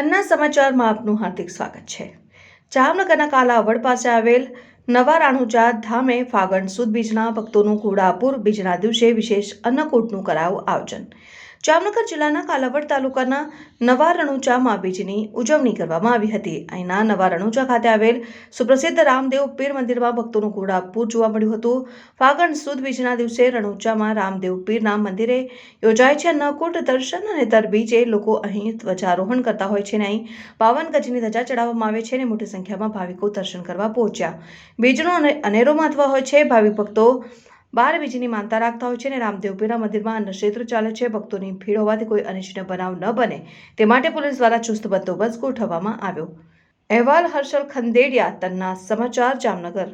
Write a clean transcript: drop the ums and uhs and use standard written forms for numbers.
તન્ના સમાચારમાં આપનું હાર્દિક સ્વાગત છે। જામનગરના કાલાવડ પાસે આવેલ નવા રાણુજા ધામે ફાગણ સુદ બીજના ભક્તોનું ઘોડાપુર બીજના દિવસે વિશેષ અન્નકૂટનું કરાયું આયોજન। જામનગર જિલ્લાના કાલાવડ તાલુકાના નવા રણુજામાં બીજની ઉજવણી કરવામાં આવી હતી। અહીંના નવા રણુજા ખાતે આવેલ સુપ્રસિદ્ધ રામદેવ પીર મંદિરમાં ભક્તોનું ઘોડાપુર જોવા મળ્યું હતું। ફાગણ સુદ બીજના દિવસે રણુજામાં રામદેવ પીરના મંદિરે યોજાય છે અન્નકૂટ દર્શન અને દર બીજે લોકો અહીં ધ્વજારોહણ કરતા હોય છે। અહીં 52 ગજની ધજા ચડાવવામાં આવે છે અને મોટી સંખ્યામાં ભાવિકો દર્શન કરવા પહોંચ્યા। બીજનો અનેરો મહત્વ હોય છે। ભાવિક ભક્તો 12 બીજની માનતા રાખતા હોય છે અને રામદેવ પીરના મંદિરમાં અન્નક્ષેત્ર ચાલે છે। ભક્તોની ભીડ હોવાથી કોઈ અનિચ્છનીય બનાવ ન બને તે માટે પોલીસ દ્વારા ચુસ્ત બંદોબસ્ત ગોઠવવામાં આવ્યો। અહેવાલ હર્ષલ ખંદેડિયા, તન્ના સમાચાર, જામનગર।